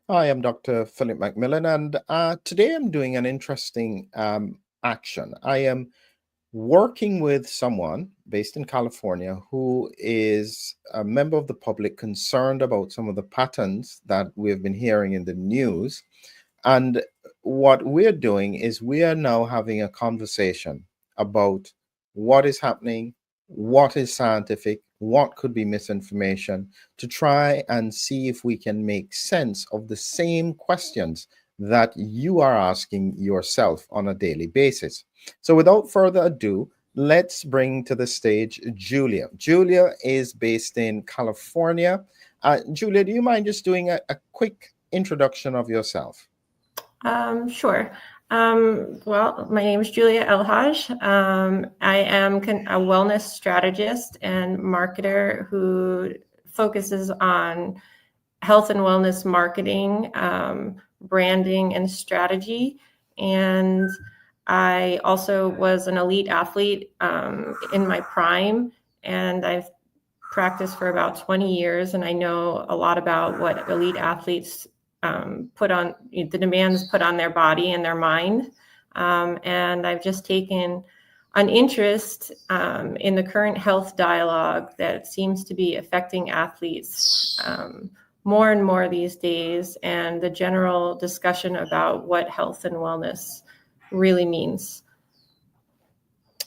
Hi, I'm Dr. Philip Macmillan, and today I'm doing an interesting action. I am working with someone based in California who is a member of the public concerned about some of the patterns that we've been hearing in the news. And what we're doing is we are now having a conversation about what is happening, what is scientific, what could be misinformation, to try and see if we can make sense of the same questions that you are asking yourself on a daily basis. So, without further ado, let's bring to the stage Julia. Julia is based in California. Julia, do you mind just doing a quick introduction of yourself? Sure. Well, my name is Julia Elhaj. I am a wellness strategist and marketer who focuses on health and wellness marketing, branding, and strategy. And I also was an elite athlete in my prime, and I've practiced for about 20 years, and I know a lot about what elite athletes put on, the demands put on their body and their mind. And I've just taken an interest in the current health dialogue that seems to be affecting athletes more and more these days, and the general discussion about what health and wellness really means.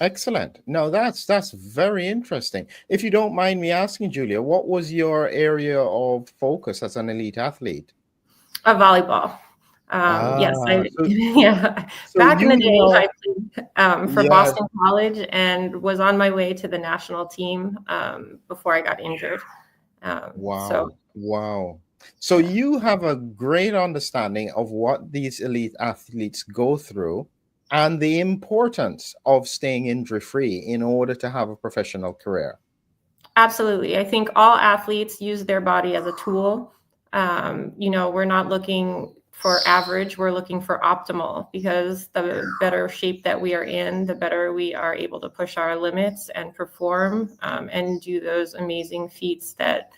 Excellent. No, that's very interesting. If you don't mind me asking, Julia, what was your area of focus as an elite athlete? A volleyball. Yes, Ah, so yeah. so Back in the you day, I know, played for yeah, Boston College and was on my way to the national team before I got injured. So wow, wow. So yeah. you have a great understanding of what these elite athletes go through and the importance of staying injury free in order to have a professional career. Absolutely. I think all athletes use their body as a tool. We're not looking for average, we're looking for optimal, because the better shape that we are in, the better we are able to push our limits and perform and do those amazing feats that,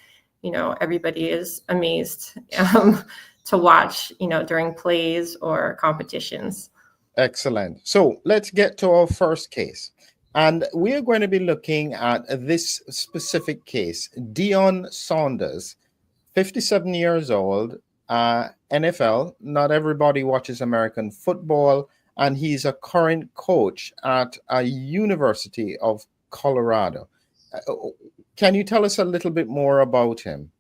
everybody is amazed to watch, during plays or competitions. Excellent. So let's get to our first case. And we're going to be looking at this specific case. Deion Sanders, 57 years old, NFL. Not everybody watches American football, and he's a current coach at a University of Colorado. Can you tell us a little bit more about him?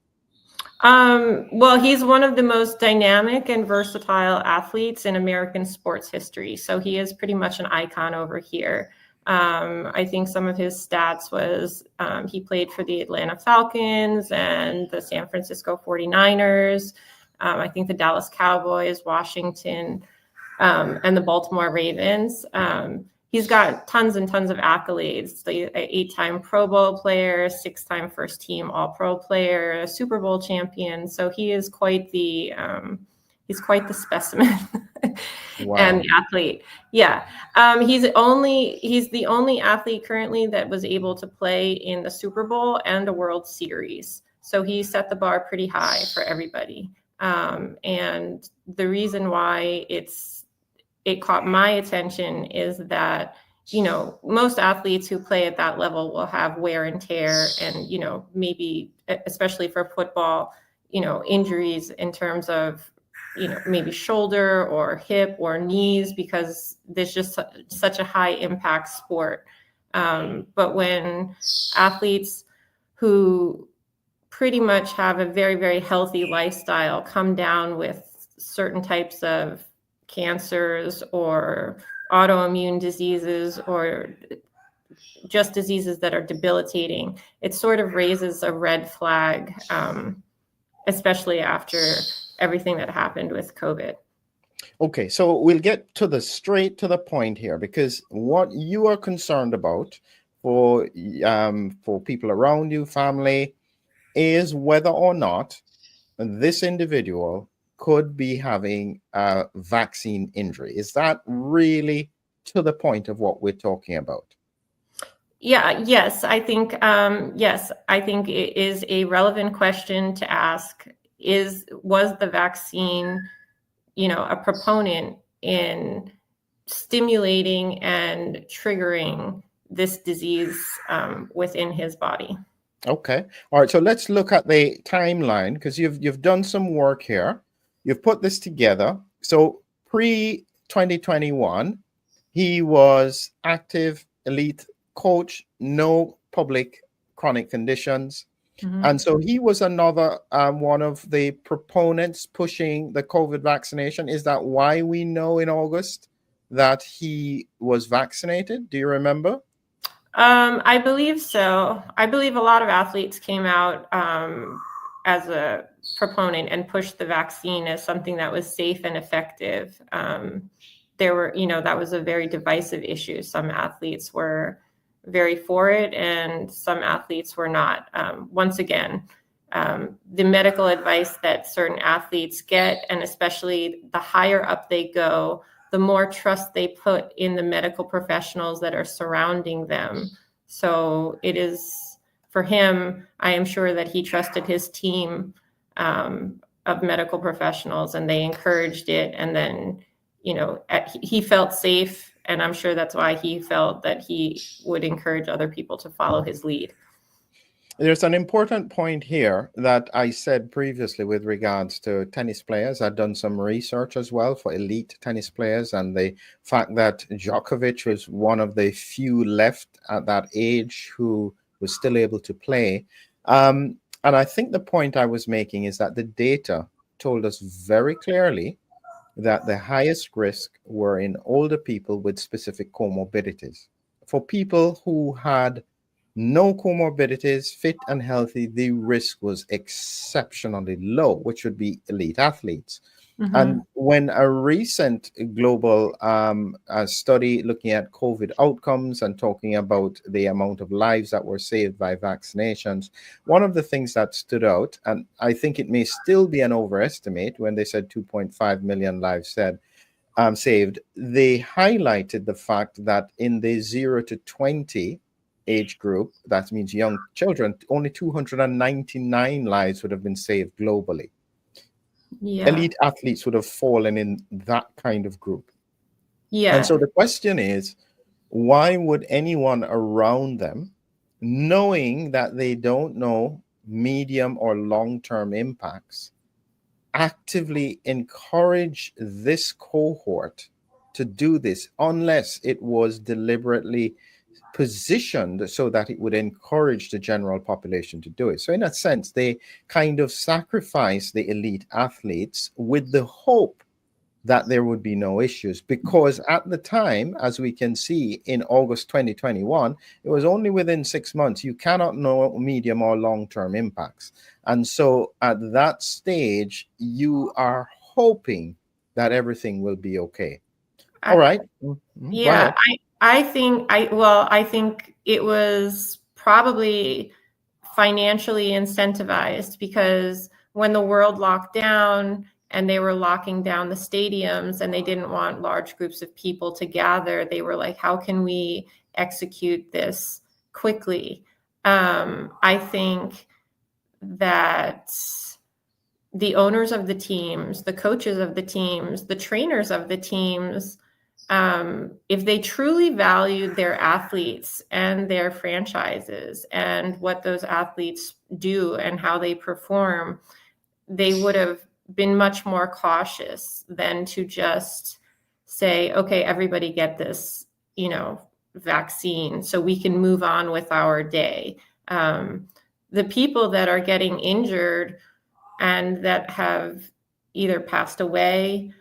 Well, he's one of the most dynamic and versatile athletes in American sports history. So he is pretty much an icon over here. I think some of his stats was he played for the Atlanta Falcons and the San Francisco 49ers. I think the Dallas Cowboys, Washington, and the Baltimore Ravens. He's got tons and tons of accolades. The 8-time Pro Bowl player, 6-time first team All Pro player, a Super Bowl champion. So he is quite the specimen and Wow. the athlete. Yeah. He's the only athlete currently that was able to play in the Super Bowl and the World Series. So he set the bar pretty high for everybody. And the reason why it caught my attention is that, most athletes who play at that level will have wear and tear and, maybe, especially for football, injuries in terms of, maybe shoulder or hip or knees, because there's just such a high impact sport. But when athletes who pretty much have a very, very healthy lifestyle come down with certain types of cancers or autoimmune diseases or just diseases that are debilitating, it sort of raises a red flag, especially after everything that happened with COVID. Okay, so we'll get to the straight to the point here, because what you are concerned about for people around you, family, is whether or not this individual could be having a vaccine injury. Is that really to the point of what we're talking about? Yeah, yes, I think it is a relevant question to ask was the vaccine, a proponent in stimulating and triggering this disease within his body. Okay. All right. So let's look at the timeline, because you've done some work here. You've put this together. So pre-2021, he was active, elite coach, no public chronic conditions. Mm-hmm. And so he was another one of the proponents pushing the COVID vaccination. Is that why we know in August that he was vaccinated? Do you remember? I believe so. I believe a lot of athletes came out as a proponent and pushed the vaccine as something that was safe and effective. There were, that was a very divisive issue. Some athletes were very for it, and some athletes were not. Once again, the medical advice that certain athletes get, and especially the higher up they go, the more trust they put in the medical professionals that are surrounding them. So it is, for him, I am sure that he trusted his team of medical professionals, and they encouraged it. And then, he felt safe. And I'm sure that's why he felt that he would encourage other people to follow his lead. There's an important point here that I said previously with regards to tennis players. I've done some research as well for elite tennis players, and the fact that Djokovic was one of the few left at that age who was still able to play. And I think the point I was making is that the data told us very clearly that the highest risk were in older people with specific comorbidities. For people who had no comorbidities, fit and healthy, the risk was exceptionally low, which would be elite athletes. Mm-hmm. And when a recent global study looking at COVID outcomes and talking about the amount of lives that were saved by vaccinations, one of the things that stood out, and I think it may still be an overestimate when they said 2.5 million lives saved, they highlighted the fact that in the 0 to 20 age group, that means young children, only 299 lives would have been saved globally. Yeah. Elite athletes would have fallen in that kind of group. Yeah. And so the question is, why would anyone around them, knowing that they don't know medium or long-term impacts, actively encourage this cohort to do this unless it was deliberately positioned so that it would encourage the general population to do it? So in a sense, they kind of sacrifice the elite athletes with the hope that there would be no issues, because at the time, as we can see in August 2021, it was only within 6 months. You cannot know medium or long-term impacts. And so at that stage, you are hoping that everything will be okay. All right. Yeah, I think it was probably financially incentivized, because when the world locked down and they were locking down the stadiums and they didn't want large groups of people to gather, they were like, how can we execute this quickly? I think that the owners of the teams, the coaches of the teams, the trainers of the teams, if they truly valued their athletes and their franchises and what those athletes do and how they perform, they would have been much more cautious than to just say, okay, everybody get this, vaccine so we can move on with our day. The people that are getting injured and that have either passed away,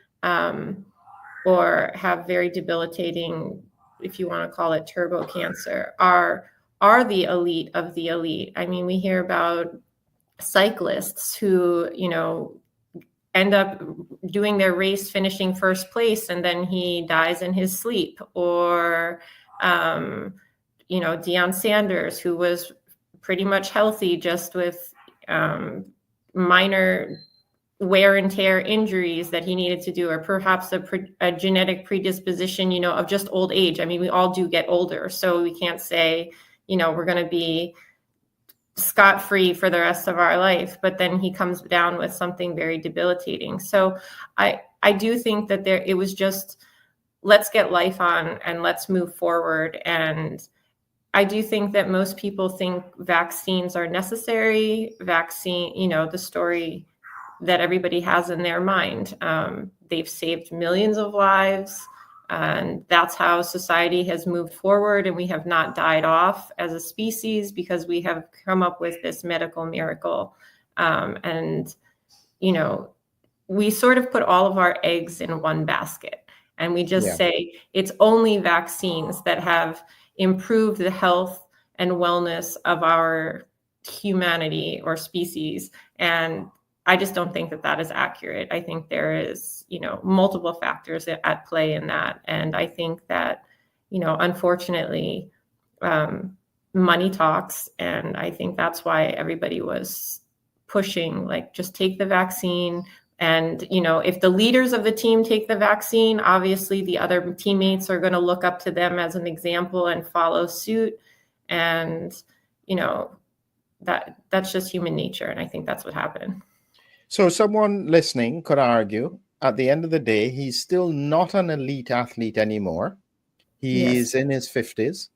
or have very debilitating, if you want to call it turbo cancer, are the elite of the elite. I mean, we hear about cyclists who, end up doing their race, finishing first place, and then he dies in his sleep. Or, Deion Sanders, who was pretty much healthy, just with minor wear and tear injuries that he needed to do, or perhaps a genetic predisposition, of just old age. I mean, we all do get older, so we can't say, we're going to be scot-free for the rest of our life, but then he comes down with something very debilitating. So I do think that it was just, let's get life on and let's move forward. And I do think that most people think vaccines are necessary. The story that everybody has in their mind. They've saved millions of lives, and that's how society has moved forward, and we have not died off as a species because we have come up with this medical miracle. And we sort of put all of our eggs in one basket, and we just say it's only vaccines that have improved the health and wellness of our humanity or species. And I just don't think that that is accurate. I think there is, multiple factors at play in that. And I think that, unfortunately, money talks. And I think that's why everybody was pushing, like, just take the vaccine. And, if the leaders of the team take the vaccine, obviously the other teammates are going to look up to them as an example and follow suit. And, that's just human nature. And I think that's what happened. So someone listening could argue, at the end of the day, he's still not an elite athlete anymore. He's in his 50s.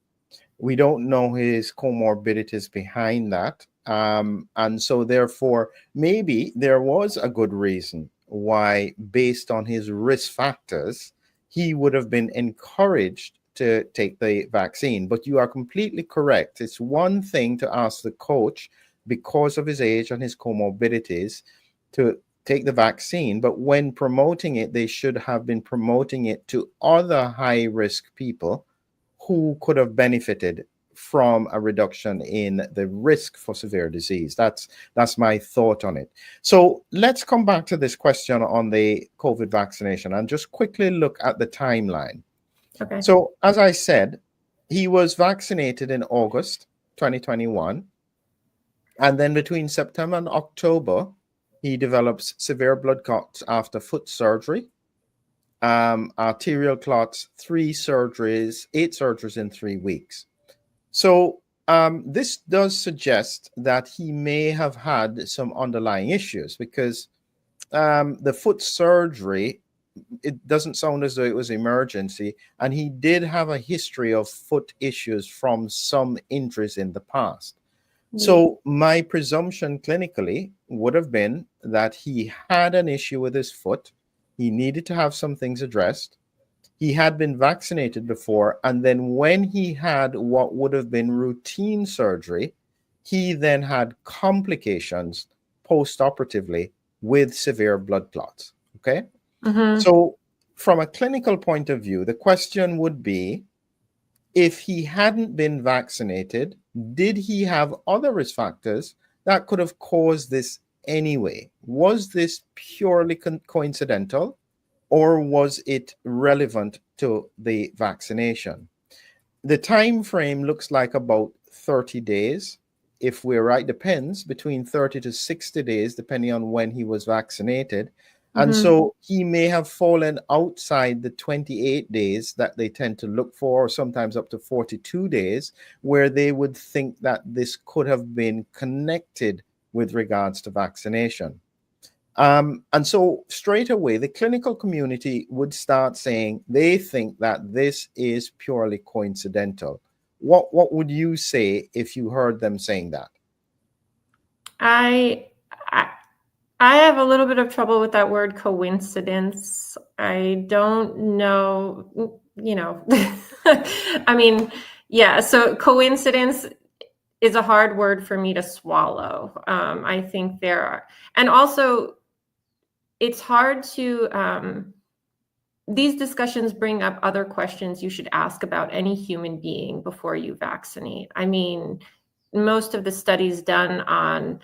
We don't know his comorbidities behind that. And so therefore, maybe there was a good reason why, based on his risk factors, he would have been encouraged to take the vaccine. But you are completely correct. It's one thing to ask the coach, because of his age and his comorbidities, to take the vaccine, but when promoting it, they should have been promoting it to other high-risk people who could have benefited from a reduction in the risk for severe disease. That's my thought on it. So let's come back to this question on the COVID vaccination and just quickly look at the timeline. Okay. So as I said, he was vaccinated in August 2021, and then between September and October, he develops severe blood clots after foot surgery, arterial clots, 3 surgeries, 8 surgeries in 3 weeks. So this does suggest that he may have had some underlying issues, because the foot surgery, it doesn't sound as though it was emergency, and he did have a history of foot issues from some injuries in the past. So my presumption clinically would have been that he had an issue with his foot. He needed to have some things addressed. He had been vaccinated before, and then when he had what would have been routine surgery, he then had complications post-operatively with severe blood clots. Okay? Mm-hmm. So from a clinical point of view, the question would be, if he hadn't been vaccinated, did he have other risk factors that could have caused this anyway? Was this purely coincidental, or was it relevant to the vaccination? The time frame looks like about 30 days. If we're right, depends, between 30 to 60 days, depending on when he was vaccinated. And so he may have fallen outside the 28 days that they tend to look for, or sometimes up to 42 days, where they would think that this could have been connected with regards to vaccination. And so straight away, the clinical community would start saying they think that this is purely coincidental. What would you say if you heard them saying that? I have a little bit of trouble with that word coincidence. I don't know, I mean, so coincidence is a hard word for me to swallow. I think there are, and also it's hard to, these discussions bring up other questions you should ask about any human being before you vaccinate. I mean, most of the studies done on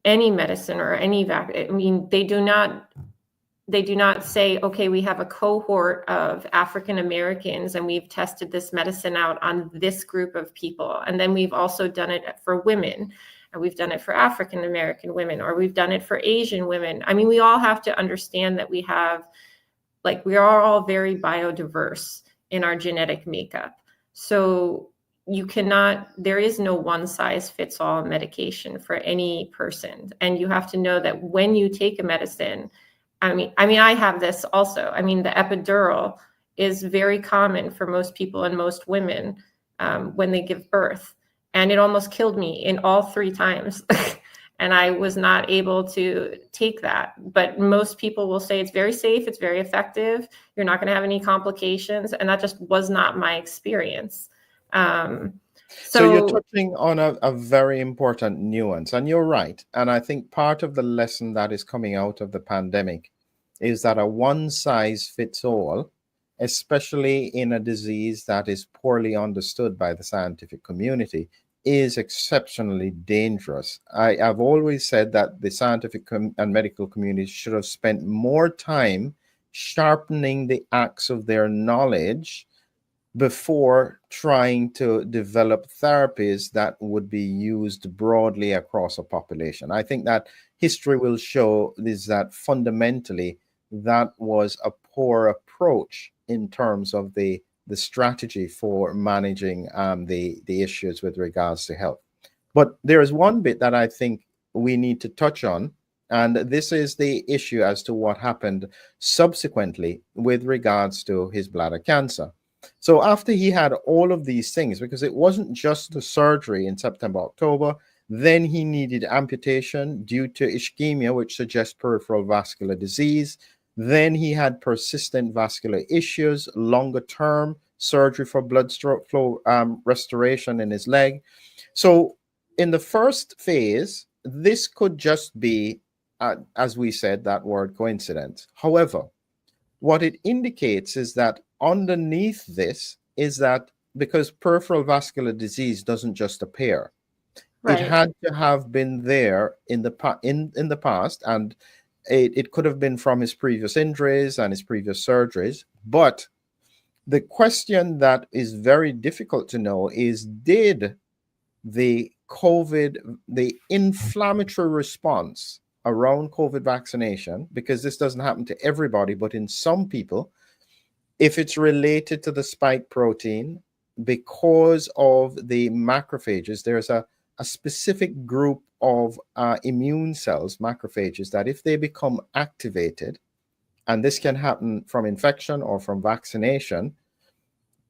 any medicine or any vaccine, I mean, they do not say, okay, we have a cohort of African Americans and we've tested this medicine out on this group of people. And then we've also done it for women, and we've done it for African American women, or we've done it for Asian women. I mean, we all have to understand that we are all very biodiverse in our genetic makeup. So there is no one size fits all medication for any person. And you have to know that when you take a medicine, I mean, I have this also. I mean, the epidural is very common for most people and most women when they give birth. And it almost killed me in all 3 times. And I was not able to take that. But most people will say it's very safe, it's very effective, you're not going to have any complications. And that just was not my experience. So you're touching on a very important nuance, and you're right. And I think part of the lesson that is coming out of the pandemic is that a one size fits all, especially in a disease that is poorly understood by the scientific community, is exceptionally dangerous. I've always said that the scientific and medical community should have spent more time sharpening the axe of their knowledge before trying to develop therapies that would be used broadly across a population. I think that history will show is that fundamentally that was a poor approach in terms of the strategy for managing the issues with regards to health. But there is one bit that I think we need to touch on, and this is the issue as to what happened subsequently with regards to his bladder cancer. So after he had all of these things, because it wasn't just the surgery in September, October, then he needed amputation due to ischemia, which suggests peripheral vascular disease. Then he had persistent vascular issues, longer term surgery for blood flow restoration in his leg. So in the first phase, this could just be, as we said, that word coincidence. However, what it indicates is that underneath this is that because peripheral vascular disease doesn't just appear, right. It had to have been there in the past, and it could have been from his previous injuries and his previous surgeries. But the question that is very difficult to know is, did the inflammatory response around COVID vaccination, because this doesn't happen to everybody, but in some people, if it's related to the spike protein, because of the macrophages, there's a specific group of immune cells, macrophages, that if they become activated, and this can happen from infection or from vaccination,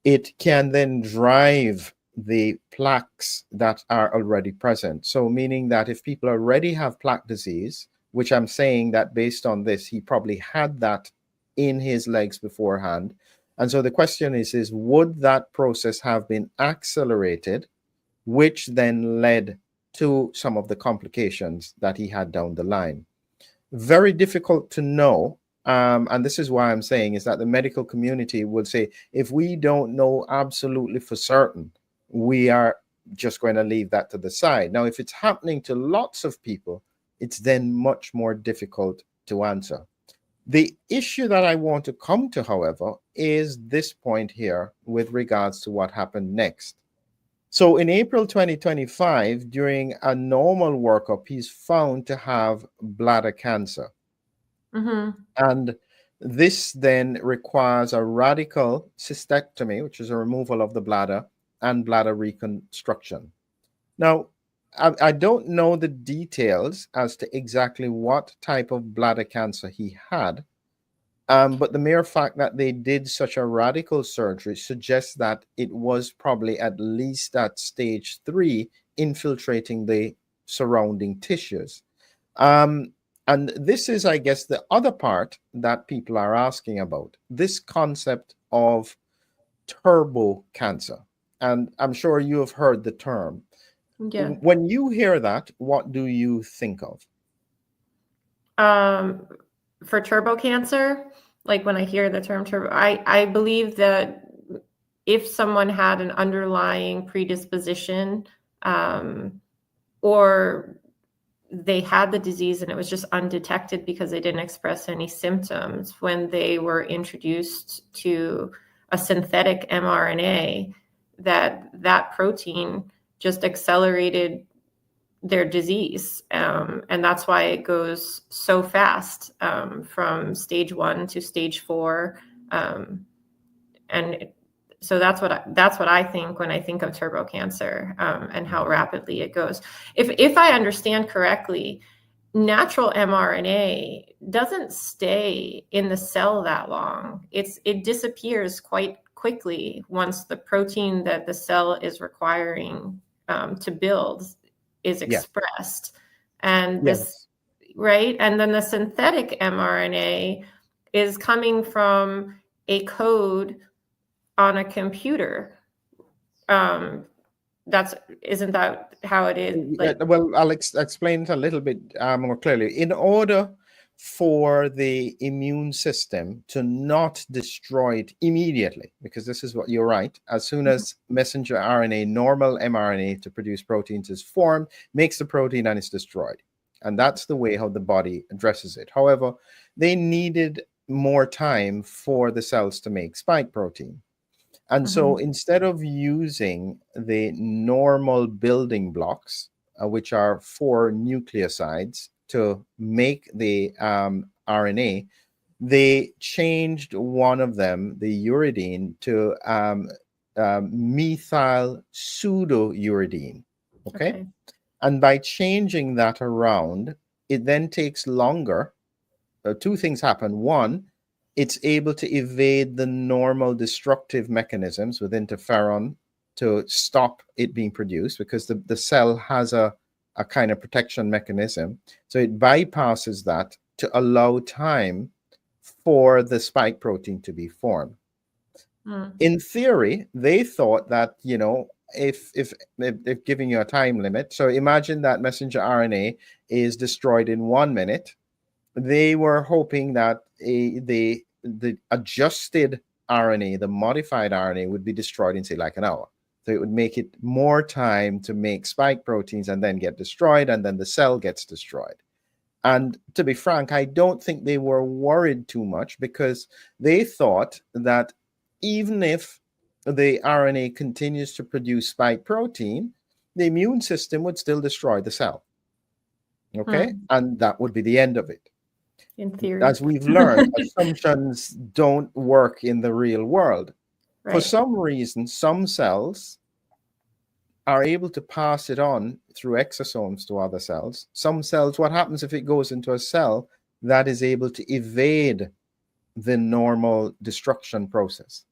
it can then drive the plaques that are already present. So meaning that if people already have plaque disease, which I'm saying that based on this, he probably had that in his legs beforehand. And so the question is would that process have been accelerated, which then led to some of the complications that he had down the line? Very difficult to know. And this is why I'm saying is that the medical community would say, if we don't know absolutely for certain, we are just going to leave that to the side. Now, if it's happening to lots of people, it's then much more difficult to answer. The issue that I want to come to, however, is this point here with regards to what happened next. So in April 2025, during a normal workup, he's found to have bladder cancer. Mm-hmm. And this then requires a radical cystectomy, which is a removal of the bladder, and bladder reconstruction. Now, I don't know the details as to exactly what type of bladder cancer he had, but the mere fact that they did such a radical surgery suggests that it was probably at least at stage 3, infiltrating the surrounding tissues. And this is, I guess, the other part that people are asking about, this concept of turbo cancer. And I'm sure you have heard the term. Yeah. When you hear that, what do you think of? For turbo cancer, like when I hear the term turbo, I believe that if someone had an underlying predisposition, or they had the disease and it was just undetected because they didn't express any symptoms, when they were introduced to a synthetic mRNA, that protein just accelerated their disease. And that's why it goes so fast, from stage 1 to stage 4. And So that's what I think when I think of turbo cancer, and how rapidly it goes. If I understand correctly, natural mRNA doesn't stay in the cell that long. It disappears quite quickly once the protein that the cell is requiring to build is Yeah. expressed. And this, Yes. right? And then the synthetic mRNA is coming from a code on a computer. Isn't that how it is? Like, Well, I'll explain it a little bit more clearly. In order for the immune system to not destroy it immediately, because this is what you're right, as soon as messenger RNA, normal mRNA to produce proteins is formed, makes the protein and it's destroyed. And that's the way how the body addresses it. However, they needed more time for the cells to make spike protein. And so instead of using the normal building blocks, which are 4 nucleosides, to make the RNA, they changed one of them, the uridine, to methyl pseudouridine. Okay. And by changing that around, it then takes longer. 2 things happen. One, it's able to evade the normal destructive mechanisms with interferon to stop it being produced, because the cell has a kind of protection mechanism. So it bypasses that to allow time for the spike protein to be formed. In theory, they thought that, if giving you a time limit, so imagine that messenger RNA is destroyed in 1 minute. They were hoping that the adjusted RNA, the modified RNA, would be destroyed in, say, like an hour. So it would make it more time to make spike proteins and then get destroyed, and then the cell gets destroyed. And to be frank, I don't think they were worried too much, because they thought that even if the RNA continues to produce spike protein, the immune system would still destroy the cell. Okay? And that would be the end of it. In theory. As we've learned, assumptions don't work in the real world. Right. For some reason, some cells are able to pass it on through exosomes to other cells. Some cells, what happens if it goes into a cell that is able to evade the normal destruction process?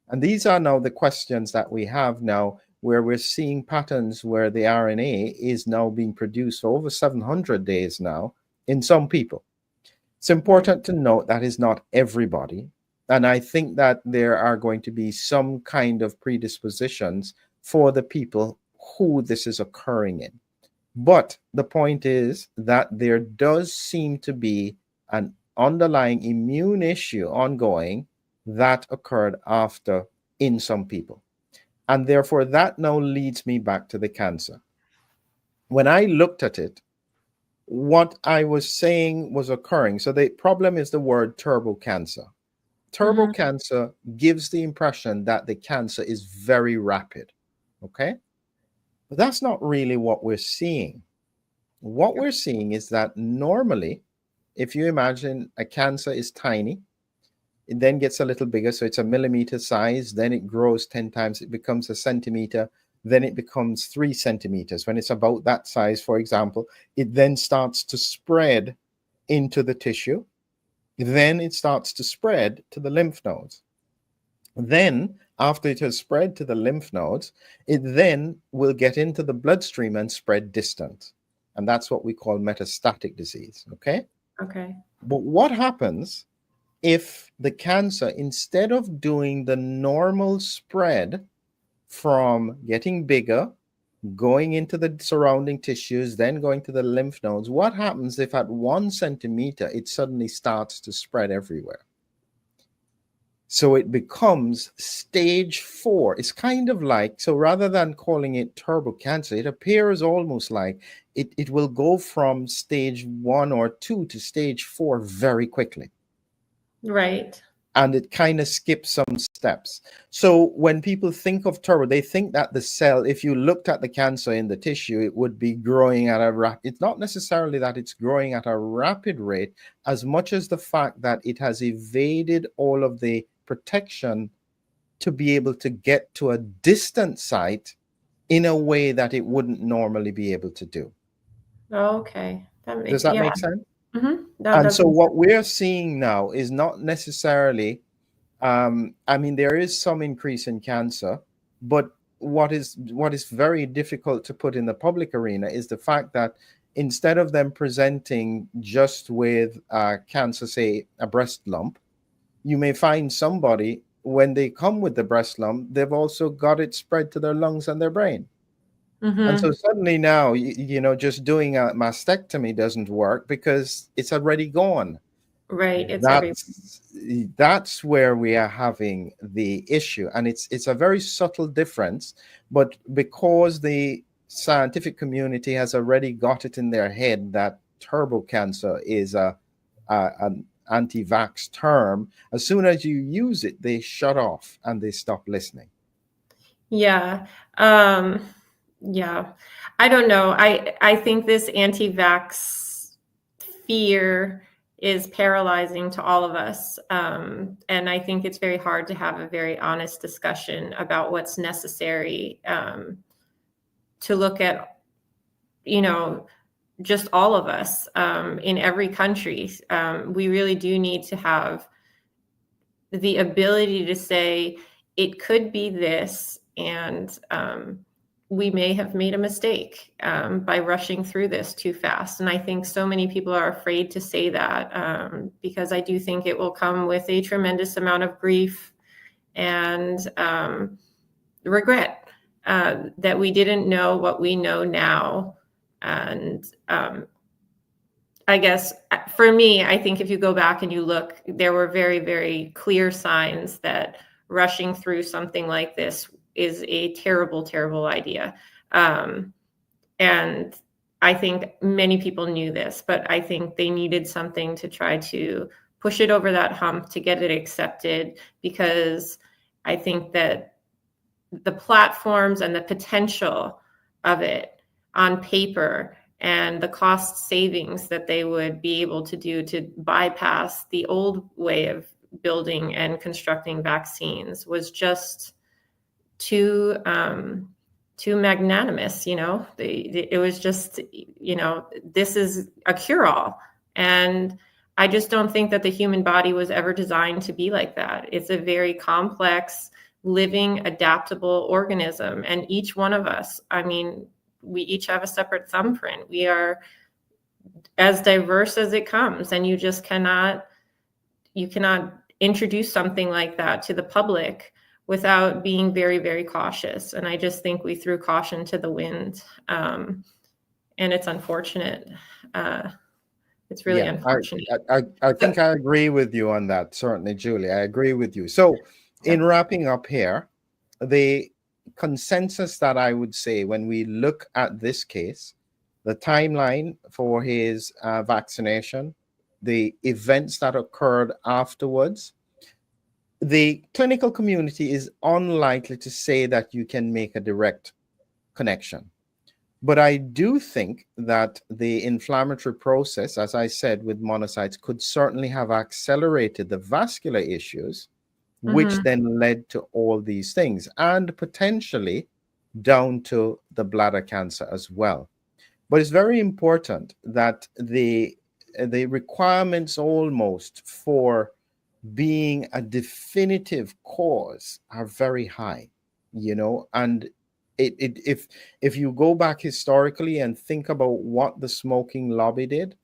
And these are now the questions that we have now, where we're seeing patterns where the RNA is now being produced for over 700 days now in some people. It's important to note that is not everybody. And I think that there are going to be some kind of predispositions for the people who this is occurring in. But the point is that there does seem to be an underlying immune issue ongoing that occurred after in some people. And therefore, that now leads me back to the cancer. When I looked at it, what I was saying was occurring. So the problem is the word turbo cancer. Turbo cancer gives the impression that the cancer is very rapid. Okay? But that's not really what we're seeing. What we're seeing is that normally, if you imagine a cancer is tiny, it then gets a little bigger. So it's a millimeter size. Then it grows 10 times. It becomes a centimeter. Then it becomes 3 centimeters. When it's about that size, for example, it then starts to spread into the tissue. Then it starts to spread to the lymph nodes. Then, after it has spread to the lymph nodes, it then will get into the bloodstream and spread distant. And that's what we call metastatic disease. Okay? Okay. But what happens if the cancer, instead of doing the normal spread from getting bigger, going into the surrounding tissues, then going to the lymph nodes, what happens if at 1 centimeter it suddenly starts to spread everywhere? So it becomes stage 4. It's kind of like, so rather than calling it turbo cancer, it appears almost like it will go from stage 1 or 2 to stage 4 very quickly. Right. And it kind of skips some steps. So when people think of turbo, they think that the cell, if you looked at the cancer in the tissue, it would be growing at a rapid. It's not necessarily that it's growing at a rapid rate, as much as the fact that it has evaded all of the protection to be able to get to a distant site in a way that it wouldn't normally be able to do. Okay. Does that make sense? That And does so make what sense. we're seeing now is not necessarily, I mean, there is some increase in cancer, but what is very difficult to put in the public arena is the fact that instead of them presenting just with cancer, say a breast lump, you may find somebody when they come with the breast lump, they've also got it spread to their lungs and their brain. And so Mm-hmm. suddenly now, just doing a mastectomy doesn't work because it's already gone. Right. It's every. That's where we are having the issue, and it's a very subtle difference, but because the scientific community has already got it in their head that turbo cancer is an anti-vax term, as soon as you use it, they shut off and they stop listening. Yeah. Um, yeah. I don't know. I think this anti-vax fear is paralyzing to all of us. And I think it's very hard to have a very honest discussion about what's necessary to look at, just all of us in every country. We really do need to have the ability to say it could be this, and we may have made a mistake by rushing through this too fast. And I think so many people are afraid to say that because I do think it will come with a tremendous amount of grief and regret that we didn't know what we know now. And I guess for me, I think if you go back and you look, there were very, very clear signs that rushing through something like this is a terrible, terrible idea. And I think many people knew this, but I think they needed something to try to push it over that hump to get it accepted, because I think that the platforms and the potential of it on paper and the cost savings that they would be able to do to bypass the old way of building and constructing vaccines was just too magnanimous. It was just, this is a cure-all. And I just don't think that the human body was ever designed to be like that. It's a very complex, living, adaptable organism. And each one of us, I mean, we each have a separate thumbprint. We are as diverse as it comes, and you cannot introduce something like that to the public without being very, very cautious. And I just think we threw caution to the wind, and it's unfortunate. It's really Yeah, unfortunate. I think I agree with you on that. Certainly, Julie, I agree with you. So, in wrapping up here, the consensus that I would say when we look at this case, the timeline for his vaccination, the events that occurred afterwards, the clinical community is unlikely to say that you can make a direct connection. But I do think that the inflammatory process, as I said, with monocytes, could certainly have accelerated the vascular issues, which then led to all these things, and potentially down to the bladder cancer as well. But it's very important that the requirements almost for being a definitive cause are very high, and if you go back historically and think about what the smoking lobby did,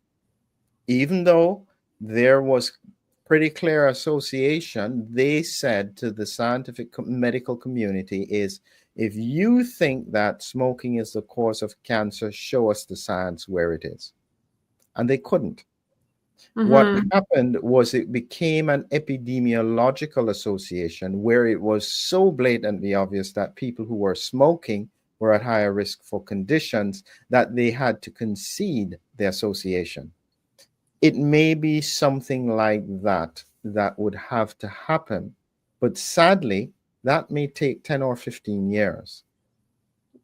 even though there was pretty clear association, they said to the scientific medical community is, if you think that smoking is the cause of cancer, show us the science where it is. And they couldn't. What happened was it became an epidemiological association where it was so blatantly obvious that people who were smoking were at higher risk for conditions that they had to concede the association. It may be something like that would have to happen, but sadly, that may take 10 or 15 years.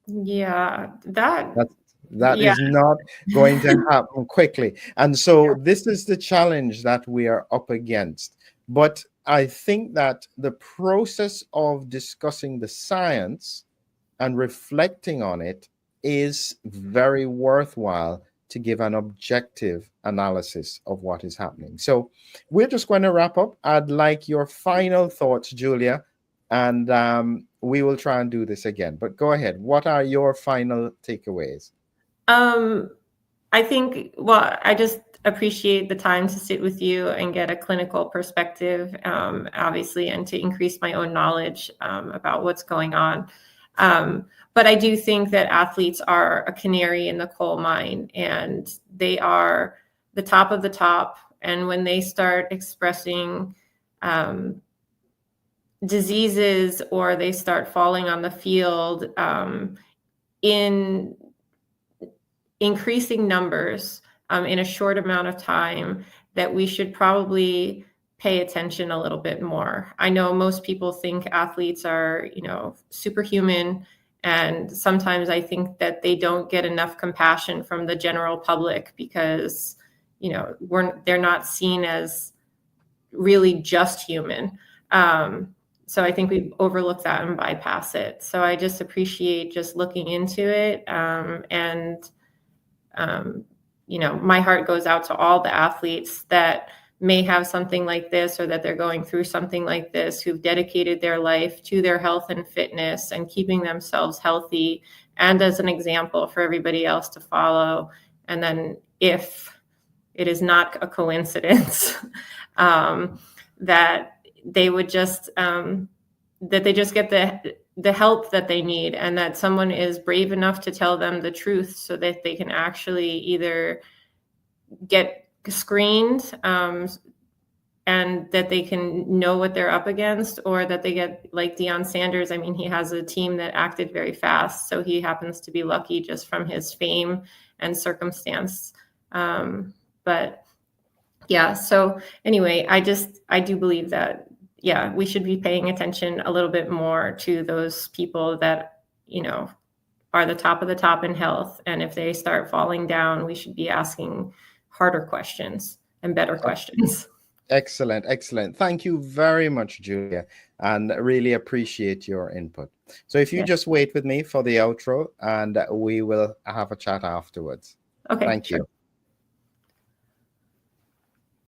Yeah, That is not going to happen quickly. And so this is the challenge that we are up against. But I think that the process of discussing the science and reflecting on it is very worthwhile to give an objective analysis of what is happening. So we're just going to wrap up. I'd like your final thoughts, Julia, and we will try and do this again. But go ahead. What are your final takeaways? I think, well, I just appreciate the time to sit with you and get a clinical perspective, obviously, and to increase my own knowledge about what's going on. But I do think that athletes are a canary in the coal mine, and they are the top of the top. And when they start expressing diseases, or they start falling on the field in increasing numbers in a short amount of time, that we should probably pay attention a little bit more. I know most people think athletes are, superhuman. And sometimes I think that they don't get enough compassion from the general public because, they're not seen as really just human. So I think we overlook that and bypass it. So I just appreciate just looking into it. My heart goes out to all the athletes that may have something like this, or that they're going through something like this, who've dedicated their life to their health and fitness and keeping themselves healthy, and as an example for everybody else to follow. And then if it is not a coincidence, that they would just, that they just get the help that they need, and that someone is brave enough to tell them the truth so that they can actually either get screened and that they can know what they're up against, or that they get like Deion Sanders. I mean, he has a team that acted very fast, so he happens to be lucky just from his fame and circumstance. But yeah, so anyway, I do believe that, yeah, we should be paying attention a little bit more to those people that, are the top of the top in health. And if they start falling down, we should be asking harder questions and better questions. Excellent. Thank you very much, Julia, and really appreciate your input. So if you just wait with me for the outro, and we will have a chat afterwards. Okay. Thank you.